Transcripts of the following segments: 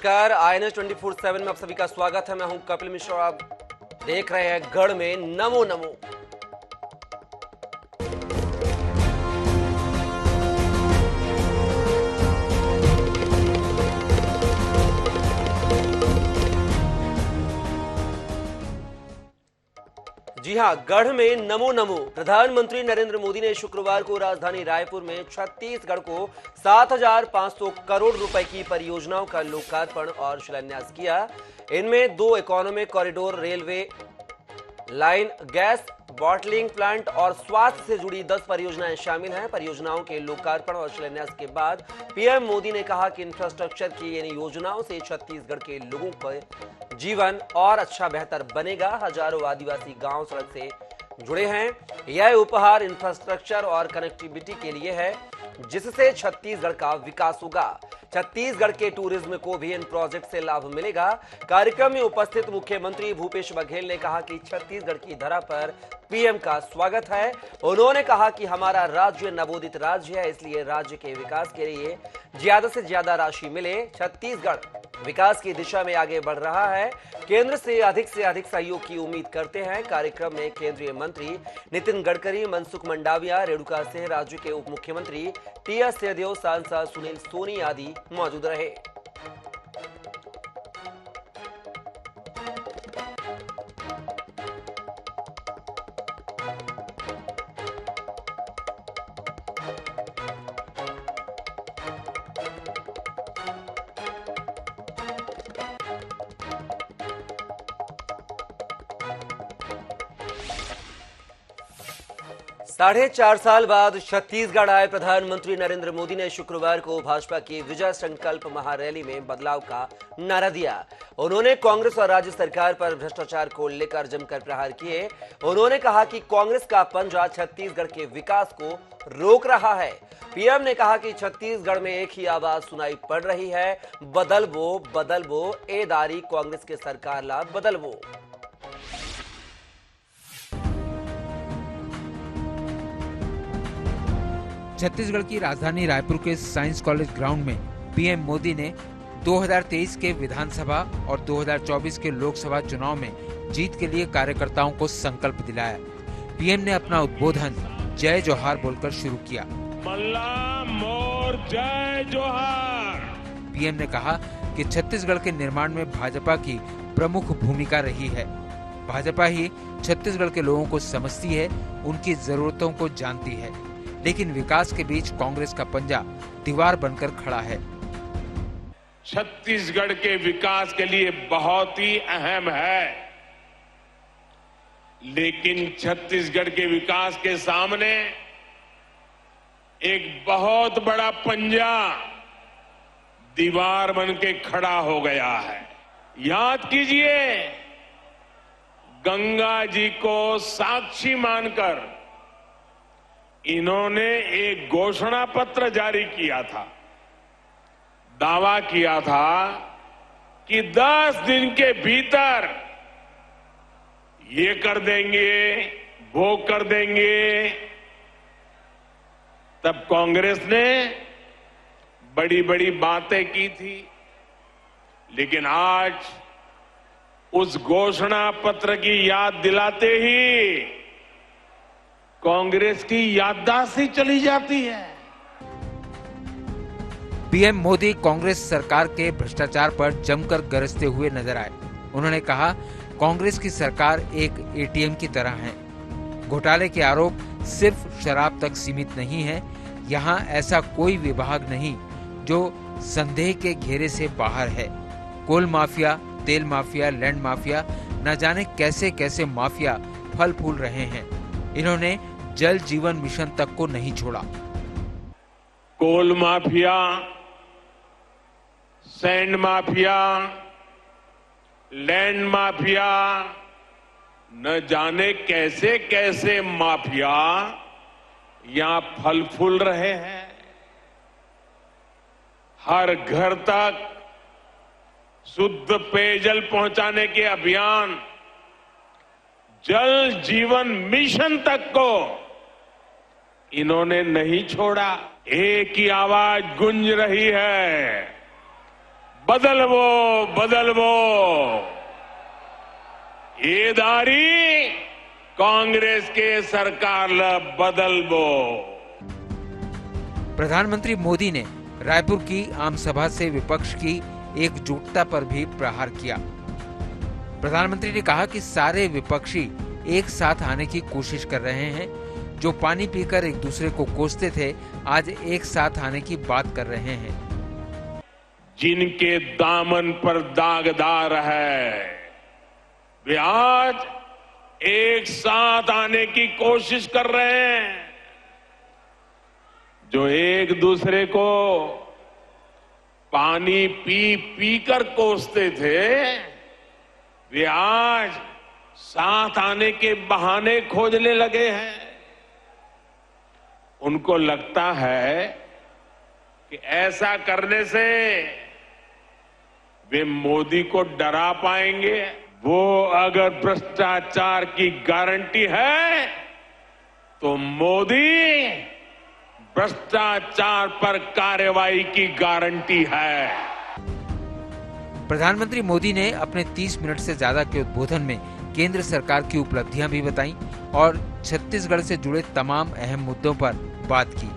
नमस्कार, INS 24/7 में आप सभी का स्वागत है। मैं हूं कपिल मिश्रा और आप देख रहे हैं गढ़ में नमो नमो। जी हां, गढ़ में नमो नमो। प्रधानमंत्री नरेंद्र मोदी ने शुक्रवार को राजधानी रायपुर में छत्तीसगढ़ को 7,500 करोड़ रुपए की परियोजनाओं का लोकार्पण और शिलान्यास किया। इनमें 2 economic corridor, railway line, gas bottling plant और स्वास्थ्य से जुड़ी 10 परियोजनाएं शामिल हैं। परियोजनाओं के लोकार्पण और शिलान्यास के बाद पीएम मोदी ने कहा कि इंफ्रास्ट्रक्चर की इन योजनाओं से छत्तीसगढ़ के लोगों का जीवन और अच्छा बेहतर बनेगा। हजारों आदिवासी गांव सड़क से जुड़े हैं। यह उपहार इंफ्रास्ट्रक्चर और कनेक्टिविटी के लिए है, जिससे छत्तीसगढ़ का विकास होगा। छत्तीसगढ़ के टूरिज्म को भी इन प्रोजेक्ट से लाभ मिलेगा। कार्यक्रम में उपस्थित मुख्यमंत्री भूपेश बघेल ने कहा कि छत्तीसगढ़ की धरा पर पीएम का स्वागत है। उन्होंने कहा कि हमारा राज्य नवोदित राज्य है, इसलिए राज्य के विकास के लिए ज्यादा से ज्यादा राशि मिले। छत्तीसगढ़ विकास की दिशा में आगे बढ़ रहा है। केंद्र से अधिक सहयोग की उम्मीद करते हैं। कार्यक्रम में केंद्रीय मंत्री नितिन गडकरी, मनसुख मंडाविया, रेणुका सिंह, राज्य के उप मुख्यमंत्री टी.एस. सिंहदेव, सांसद सुनील सोनी आदि मौजूद रहे। 4.5 साल बाद छत्तीसगढ़ आए प्रधानमंत्री नरेंद्र मोदी ने शुक्रवार को भाजपा की विजय संकल्प महारैली में बदलाव का नारा दिया। उन्होंने कांग्रेस और राज्य सरकार पर भ्रष्टाचार को लेकर जमकर प्रहार किए। उन्होंने कहा कि कांग्रेस का पंजा छत्तीसगढ़ के विकास को रोक रहा है। पीएम ने कहा कि छत्तीसगढ़ में एक ही आवाज सुनाई पड़ रही है, बदलबो ए दारी कांग्रेस के सरकार ला बदलबो। छत्तीसगढ़ की राजधानी रायपुर के साइंस कॉलेज ग्राउंड में पीएम मोदी ने 2023 के विधानसभा और 2024 के लोकसभा चुनाव में जीत के लिए कार्यकर्ताओं को संकल्प दिलाया। पीएम ने अपना उद्बोधन जय जोहार बोलकर शुरू किया। मल्ला मोर जय जोहार। पीएम ने कहा कि छत्तीसगढ़ के निर्माण में भाजपा की प्रमुख भूमिका रही है। भाजपा ही छत्तीसगढ़ के लोगों को समझती है, उनकी जरूरतों को जानती है, लेकिन विकास के बीच कांग्रेस का पंजा दीवार बनकर खड़ा है। छत्तीसगढ़ के विकास के लिए बहुत ही अहम है, लेकिन छत्तीसगढ़ के विकास के सामने एक बहुत बड़ा पंजा दीवार बन के खड़ा हो गया है। याद कीजिए, गंगा जी को साक्षी मानकर इन्होंने एक घोषणा पत्र जारी किया था। दावा किया था कि 10 दिन के भीतर ये कर देंगे, वो कर देंगे। तब कांग्रेस ने बड़ी बड़ी बातें की थी, लेकिन आज उस घोषणा पत्र की याद दिलाते ही कांग्रेस की याददाश्त ही चली जाती है। पीएम मोदी कांग्रेस सरकार के भ्रष्टाचार पर जमकर गरजते हुए नजर आए। उन्होंने कहा, कांग्रेस की सरकार एक एटीएम की तरह है। घोटाले के आरोप सिर्फ शराब तक सीमित नहीं है। यहाँ ऐसा कोई विभाग नहीं जो संदेह के घेरे से बाहर है। कोल माफिया, तेल माफिया, लैंड माफिया, न जाने कैसे कैसे माफिया फल फूल रहे हैं। इन्होंने जल जीवन मिशन तक को नहीं छोड़ा। Coal mafia, sand mafia, land mafia, न जाने कैसे कैसे माफिया यहां फल फूल रहे हैं। हर घर तक शुद्ध पेयजल पहुंचाने के अभियान, जल जीवन मिशन तक को इन्होंने नहीं छोड़ा। एक ही आवाज गूंज रही है, बदलवो बदलवो ये दारी कांग्रेस के सरकार बदलवो। प्रधानमंत्री मोदी ने रायपुर की आम सभा से विपक्ष की एकजुटता पर भी प्रहार किया। प्रधानमंत्री ने कहा कि सारे विपक्षी एक साथ आने की कोशिश कर रहे हैं। जो पानी पीकर एक दूसरे को कोसते थे, आज एक साथ आने की बात कर रहे हैं। जिनके दामन पर दागदार है, वे आज एक साथ आने की कोशिश कर रहे हैं। जो एक दूसरे को पानी पी पी कर कोसते थे, वे आज साथ आने के बहाने खोजने लगे हैं। उनको लगता है कि ऐसा करने से वे मोदी को डरा पाएंगे। वो अगर भ्रष्टाचार की गारंटी है तो मोदी भ्रष्टाचार पर कार्रवाई की गारंटी है। प्रधानमंत्री मोदी ने अपने 30 मिनट से ज्यादा के उद्बोधन में केंद्र सरकार की उपलब्धियां भी बताई और छत्तीसगढ़ से जुड़े तमाम अहम मुद्दों पर बात की।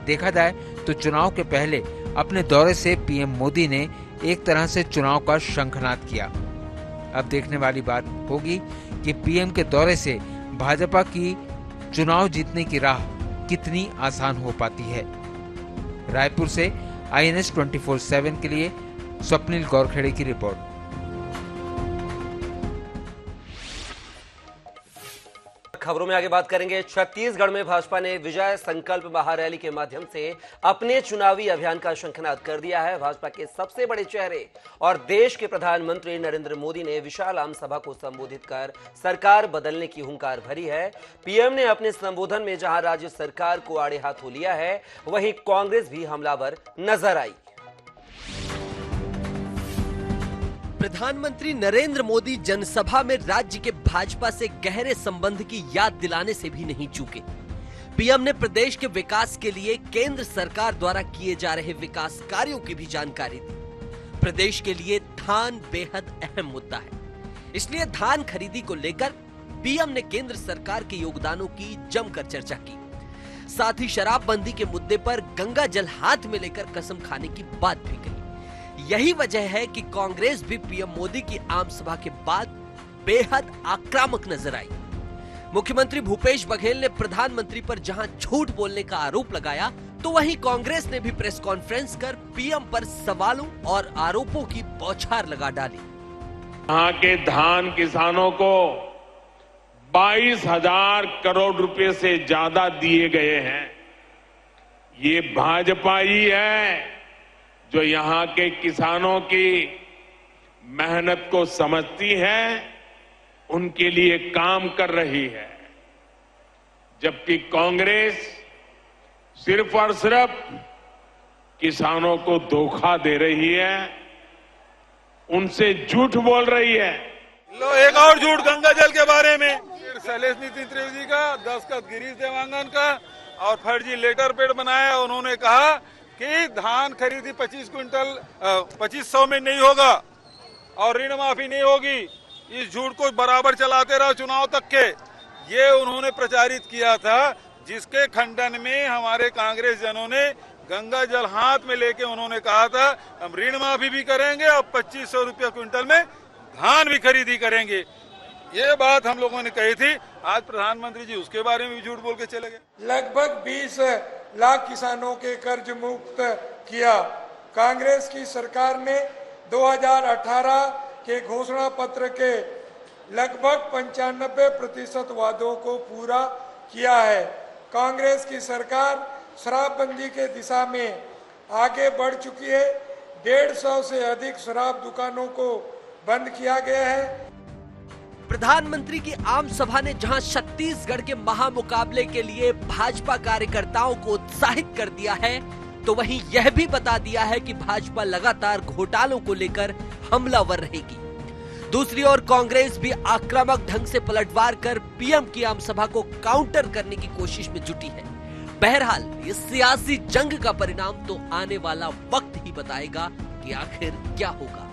देखा जाए तो चुनाव के पहले अपने दौरे से पीएम मोदी ने एक तरह से चुनाव का शंखनाद किया। अब देखने वाली बात होगी कि पीएम के दौरे से भाजपा की चुनाव जीतने की राह कितनी आसान हो पाती है। रायपुर से INS 24/7 के लिए स्वप्निल गौरखेड़े की रिपोर्ट। खबरों में आगे बात करेंगे। छत्तीसगढ़ में भाजपा ने विजय संकल्प महारैली के माध्यम से अपने चुनावी अभियान का शंखनाद कर दिया है। भाजपा के सबसे बड़े चेहरे और देश के प्रधानमंत्री नरेंद्र मोदी ने विशाल आम सभा को संबोधित कर सरकार बदलने की हुंकार भरी है। पीएम ने अपने संबोधन में जहां राज्य सरकार को आड़े हाथों लिया है, वहीं कांग्रेस भी हमलावर नजर आई। प्रधानमंत्री नरेंद्र मोदी जनसभा में राज्य के भाजपा से गहरे संबंध की याद दिलाने से भी नहीं चूके। पीएम ने प्रदेश के विकास के लिए केंद्र सरकार द्वारा किए जा रहे विकास कार्यों की भी जानकारी दी। प्रदेश के लिए धान बेहद अहम मुद्दा है, इसलिए धान खरीदी को लेकर पीएम ने केंद्र सरकार के योगदानों की जमकर चर्चा की। साथ ही शराबबंदी के मुद्दे पर गंगा जल हाथ में लेकर कसम खाने की बात भी कही। यही वजह है कि कांग्रेस भी पीएम मोदी की आम सभा के बाद बेहद आक्रामक नजर आई। मुख्यमंत्री भूपेश बघेल ने प्रधानमंत्री पर जहां झूठ बोलने का आरोप लगाया, तो वहीं कांग्रेस ने भी प्रेस कॉन्फ्रेंस कर पीएम पर सवालों और आरोपों की बौछार लगा डाली। यहां के धान किसानों को 22,000 करोड़ रुपए से ज्यादा दिए गए हैं। ये भाजपा ही है जो यहां के किसानों की मेहनत को समझती है, उनके लिए काम कर रही है। जबकि कांग्रेस सिर्फ और सिर्फ किसानों को धोखा दे रही है, उनसे झूठ बोल रही है। लो एक और झूठ गंगा जल के बारे में, शैलेश नितिन त्रिवेदी का, दस्तखत गिरीश देवांगन का और फर्जी लेटर पेड बनाया। उन्होंने कहा कि धान खरीदी 2500 में नहीं होगा और ऋण माफी नहीं होगी। इस झूठ को बराबर चलाते रहो चुनाव तक के। ये उन्होंने प्रचारित किया था, जिसके खंडन में हमारे कांग्रेस जनों ने गंगा जल हाथ में लेके उन्होंने कहा था हम ऋण माफी भी करेंगे और 2500 रुपया क्विंटल में धान भी खरीदी करेंगे। ये बात हम लोगों ने कही थी। आज प्रधानमंत्री जी उसके बारे में भी झूठ बोल के चले गए। लगभग 20 लाख किसानों के कर्ज मुक्त किया। कांग्रेस की सरकार ने 2018 के घोषणा पत्र के लगभग 95% वादों को पूरा किया है। कांग्रेस की सरकार शराबबंदी के दिशा में आगे बढ़ चुकी है। 150 से अधिक शराब दुकानों को बंद किया गया है। प्रधानमंत्री की आम सभा ने जहां छत्तीसगढ़ के महामुकाबले के लिए भाजपा कार्यकर्ताओं को उत्साहित कर दिया है, तो वहीं यह भी बता दिया है कि भाजपा लगातार घोटालों को लेकर हमलावर रहेगी। दूसरी ओर कांग्रेस भी आक्रामक ढंग से पलटवार कर पीएम की आम सभा को काउंटर करने की कोशिश में जुटी है। बहरहाल इस सियासी जंग का परिणाम तो आने वाला वक्त ही बताएगा कि आखिर क्या होगा।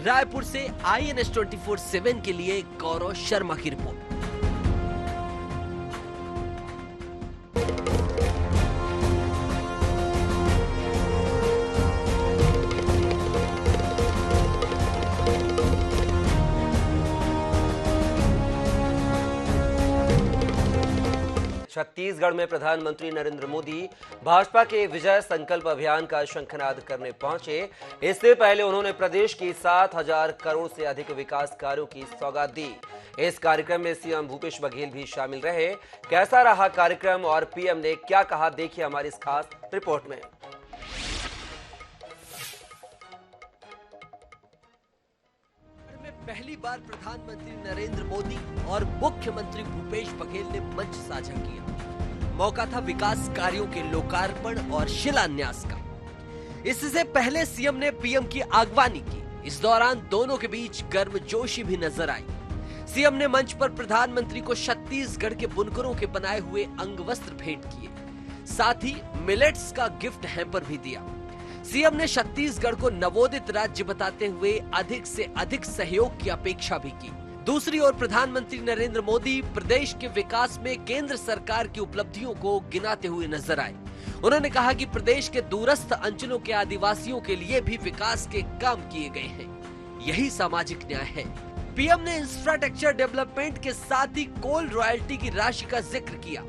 रायपुर से INS 24/7 के लिए गौरव शर्मा की रिपोर्ट। 'छत्तीसगढ़ में प्रधानमंत्री नरेंद्र मोदी भाजपा के विजय संकल्प अभियान का शंखनाद करने पहुंचे। इससे पहले उन्होंने प्रदेश की 7,000 करोड़ से अधिक विकास कार्यों की सौगात दी। इस कार्यक्रम में सीएम भूपेश बघेल भी शामिल रहे। कैसा रहा कार्यक्रम और पीएम ने क्या कहा, देखिए हमारी इस खास रिपोर्ट में। पहली बार प्रधानमंत्री नरेंद्र मोदी और मुख्यमंत्री भूपेश बघेल ने मंच साझा किया। मौका था विकास कार्यों के लोकार्पण और शिलान्यास का। इससे पहले सीएम ने पीएम की अगवानी की। इस दौरान दोनों के बीच गर्मजोशी भी नजर आई। सीएम ने मंच पर प्रधानमंत्री को छत्तीसगढ़ के बुनकरों के बनाए हुए अंगवस्त्र भेंट किए, साथ ही मिलेट्स का गिफ्ट हैम्पर भी दिया। सीएम ने छत्तीसगढ़ को नवोदित राज्य बताते हुए अधिक से अधिक सहयोग की अपेक्षा भी की। दूसरी ओर प्रधानमंत्री नरेंद्र मोदी प्रदेश के विकास में केंद्र सरकार की उपलब्धियों को गिनाते हुए नजर आए। उन्होंने कहा कि प्रदेश के दूरस्थ अंचलों के आदिवासियों के लिए भी विकास के काम किए गए हैं। यही सामाजिक न्याय है। पीएम ने इंफ्रास्ट्रक्चर डेवलपमेंट के साथ ही कोल रॉयल्टी की राशि का जिक्र किया।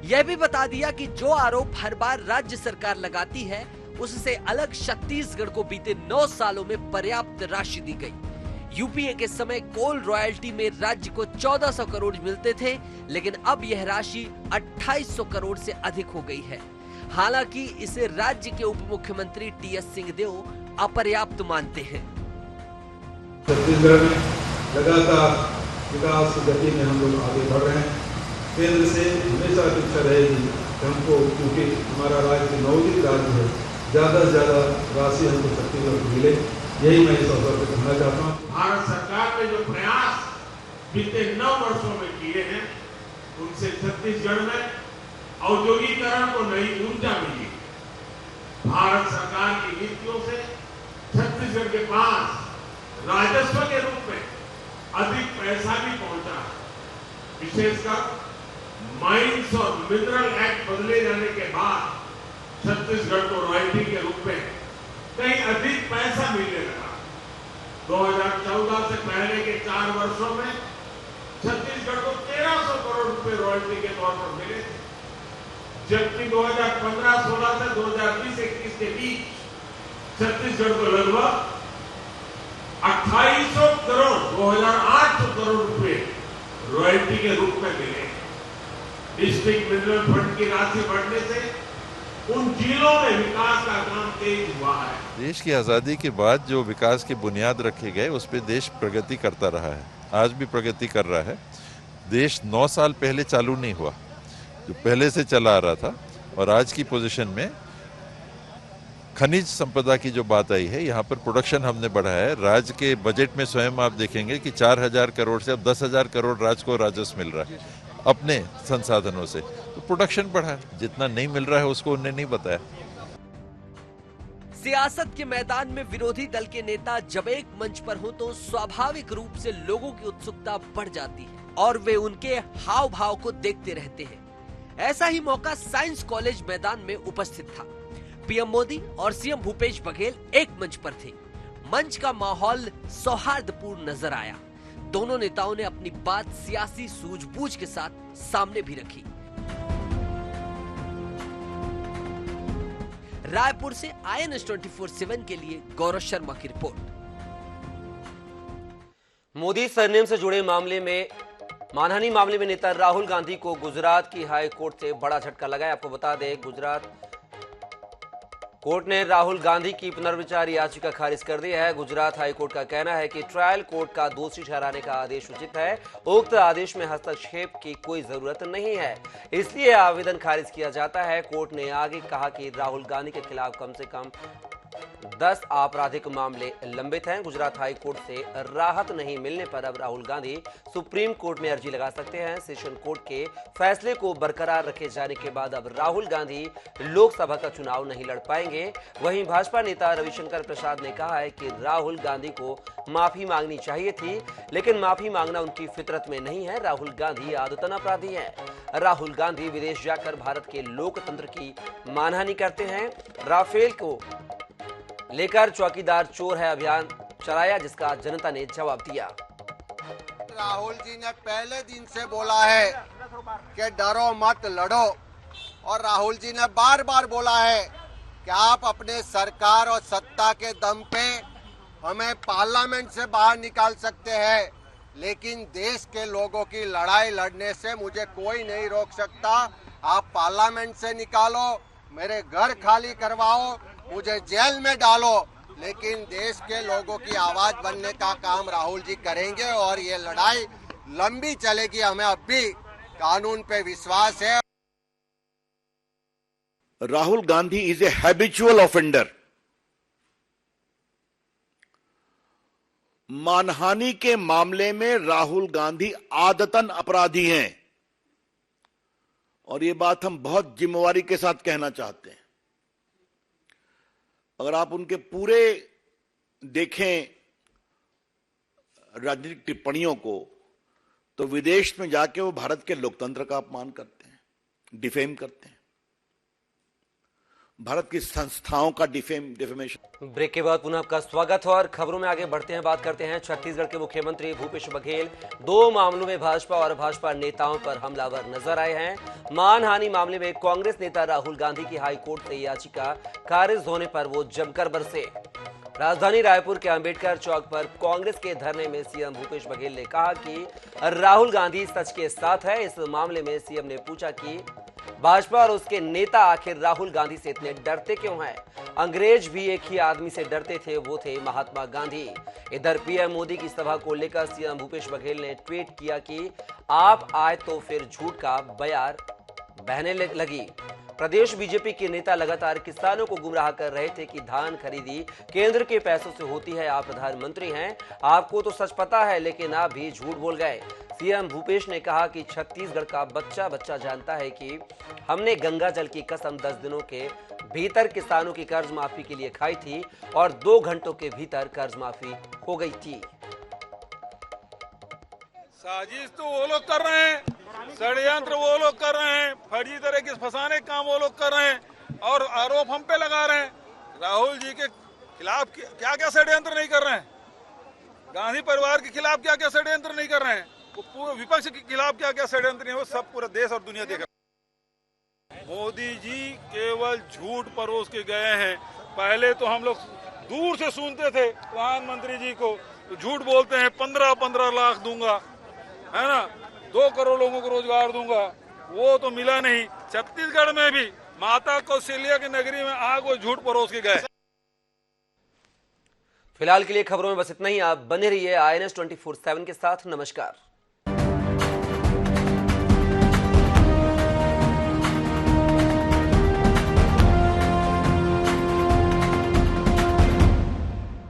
यह भी बता दिया कि जो आरोप हर बार राज्य सरकार लगाती है, उससे अलग छत्तीसगढ़ को बीते 9 सालों में पर्याप्त राशि दी गई। यूपीए के समय कोल रॉयल्टी में राज्य को 1400 करोड़ मिलते थे, लेकिन अब यह राशि 2800 करोड़ से अधिक हो गई है। हालांकि इसे राज्य के उप मुख्यमंत्री TS सिंहदेव अपर्याप्त मानते हैं। छत्तीसगढ़ में लगातार विकास की गति में हम लोग आगे बढ़ रहे हैं। केंद्र से हमेशा अपेक्षा रहेगी हमको, क्योंकि हमारा राज्य नवोदित राज्य है, ज्यादा से ज्यादा राशि हमको छत्तीसगढ़ को मिले, यही मैं इस अवसर पर कहना चाहता हूँ। भारत सरकार ने जो प्रयास बीते 9 वर्षों में किए हैं, उनसे छत्तीसगढ़ में औद्योगिकरण को नई ऊर्जा मिली। भारत सरकार की नीतियों से छत्तीसगढ़ के पास राजस्व के रूप में अधिक पैसा भी पहुंचा है। विशेषकर माइंस और मिनरल एक्ट बदले जाने के बाद छत्तीसगढ़ को रॉयल्टी के रूप में कहीं अधिक पैसा मिलने लगा। 2014 से पहले के 4 वर्षों में छत्तीसगढ़ को 1300 करोड़ रुपए रॉयल्टी के तौर पर मिले थे, जबकि 2015-16 से 2020-21 के बीच छत्तीसगढ़ को लगभग 2800 करोड़ 2800 करोड़ रुपए रॉयल्टी के रूप में मिले। डिस्ट्रिक्ट मिनरल फंड की राशि बढ़ने से उन जिलों में विकास का काम तेज हुआ है। देश की आज़ादी के बाद जो विकास की बुनियाद रखे गए, उस पे देश प्रगति करता रहा है, आज भी प्रगति कर रहा है। देश 9 साल पहले चालू नहीं हुआ, जो पहले से चला आ रहा था। और आज की पोजीशन में खनिज संपदा की जो बात आई है, यहाँ पर प्रोडक्शन हमने बढ़ाया है। राज्य के बजट में स्वयं आप देखेंगे कि 4,000 करोड़ से अब 10,000 करोड़ राज्य को राजस्व मिल रहा है अपने संसाधनों से। तो प्रोडक्शन बढ़ा है, जितना नहीं मिल रहा है उसको उन्हें नहीं बताया। सियासत के मैदान में विरोधी दल के नेता जब एक मंच पर हो तो स्वाभाविक रूप से लोगों की उत्सुकता बढ़ जाती है और वे उनके हाव भाव को देखते रहते हैं। ऐसा ही मौका साइंस कॉलेज मैदान में उपस्थित था। पीएम मोदी और सीएम भूपेश बघेल एक मंच पर थे। मंच का माहौल सौहार्दपूर्ण नजर आया। दोनों नेताओं ने अपनी बात सियासी सूझबूझ के साथ सामने भी रखी। रायपुर से INS 24/7 के लिए गौरव शर्मा की रिपोर्ट। मोदी सरनेम से जुड़े मानहानि मामले में नेता राहुल गांधी को गुजरात की हाई कोर्ट से बड़ा झटका लगा है। आपको बता दें, गुजरात कोर्ट ने राहुल गांधी की पुनर्विचार याचिका खारिज कर दी है। गुजरात हाई कोर्ट का कहना है कि ट्रायल कोर्ट का दोषी ठहराने का आदेश उचित है। उक्त आदेश में हस्तक्षेप की कोई जरूरत नहीं है, इसलिए आवेदन खारिज किया जाता है। कोर्ट ने आगे कहा कि राहुल गांधी के खिलाफ कम से कम 10 आपराधिक मामले लंबित हैं। गुजरात हाई कोर्ट से राहत नहीं मिलने पर अब राहुल गांधी सुप्रीम कोर्ट में अर्जी लगा सकते हैं। सेशन कोर्ट के फैसले को बरकरार रखे जाने के बाद अब राहुल गांधी लोकसभा का चुनाव नहीं लड़ पाएंगे। वहीं भाजपा नेता रविशंकर प्रसाद ने कहा है कि राहुल गांधी को माफी मांगनी चाहिए थी, लेकिन माफी मांगना उनकी फितरत में नहीं है। राहुल गांधी आदतन अपराधी हैं। राहुल गांधी विदेश जाकर भारत के लोकतंत्र की मानहानि करते हैं। राफेल को लेकर चौकीदार चोर है अभियान चलाया, जिसका जनता ने जवाब दिया। राहुल जी ने पहले दिन से बोला है कि डरो मत लड़ो, और राहुल जी ने बार बार बोला है कि आप अपने सरकार और सत्ता के दम पे हमें पार्लियामेंट से बाहर निकाल सकते हैं, लेकिन देश के लोगों की लड़ाई लड़ने से मुझे कोई नहीं रोक सकता। आप पार्लियामेंट से निकालो, मेरे घर खाली करवाओ, मुझे जेल में डालो, लेकिन देश के लोगों की आवाज बनने का काम राहुल जी करेंगे और ये लड़ाई लंबी चलेगी। हमें अब भी कानून पे विश्वास है। Rahul Gandhi is a habitual offender. मानहानि के मामले में राहुल गांधी आदतन अपराधी हैं, और ये बात हम बहुत जिम्मेवारी के साथ कहना चाहते हैं। अगर आप उनके पूरे देखें राजनीतिक टिप्पणियों को, तो विदेश में जाके वो भारत के लोकतंत्र का अपमान करते हैं, डिफेम करते हैं, भारत की संस्थाओं का डिफेमेशन। ब्रेक के बाद पुनः आपका स्वागत है और खबरों में आगे बढ़ते हैं। बात करते हैं छत्तीसगढ़ के मुख्यमंत्री भूपेश बघेल 2 मामलों में भाजपा और भाजपा नेताओं पर हमलावर नजर आए हैं। मानहानि मामले में कांग्रेस नेता राहुल गांधी की हाईकोर्ट से याचिका खारिज होने पर वो जमकर बरसे। राजधानी रायपुर के अंबेडकर चौक पर कांग्रेस के धरने में सीएम भूपेश बघेल ने कहा कि राहुल गांधी सच के साथ है। इस मामले में सीएम ने पूछा कि भाजपा और उसके नेता आखिर राहुल गांधी से इतने डरते क्यों हैं? अंग्रेज भी एक ही आदमी से डरते थे, वो थे महात्मा गांधी। इधर पीएम मोदी की सभा को लेकर सीएम भूपेश बघेल ने ट्वीट किया कि आप आए तो फिर झूठ का बयार बहने लगी। प्रदेश बीजेपी के नेता लगातार किसानों को गुमराह कर रहे थे कि धान खरीदी केंद्र के पैसों से होती है। आप प्रधानमंत्री हैं, आपको तो सच पता है, लेकिन आप भी झूठ बोल गए। सीएम भूपेश ने कहा कि छत्तीसगढ़ का बच्चा बच्चा जानता है कि हमने गंगा जल की कसम 10 दिनों के भीतर किसानों की कर्ज माफी के लिए खाई थी और 2 घंटों के भीतर कर्ज माफी हो गई थी। साजिश तो वो लोग कर रहे हैं, षड्यंत्र वो लोग कर रहे हैं, फर्जी तरह के फंसाने काम वो लोग कर रहे हैं और आरोप हम पे लगा रहे हैं। राहुल जी के खिलाफ क्या क्या षड्यंत्र नहीं कर रहे हैं, गांधी परिवार के खिलाफ क्या क्या षड्यंत्र नहीं कर रहे हैं, वो पूरे विपक्ष के खिलाफ क्या क्या षड्यंत्र नहीं, वो सब पूरा देश और दुनिया देख रहा है। मोदी जी केवल झूठ परोस के गए हैं। पहले तो हम लोग दूर से सुनते थे प्रधानमंत्री जी को, तो झूठ बोलते हैं 15-15 लाख दूंगा, है ना, 2 करोड़ लोगों को रोजगार दूंगा, वो तो मिला नहीं। छत्तीसगढ़ में भी माता कौशल्या की नगरी में आग वो झूठ परोस के गए। फिलहाल के लिए खबरों में बस इतना ही। आप बने रहिए INS 24/7 के साथ। नमस्कार।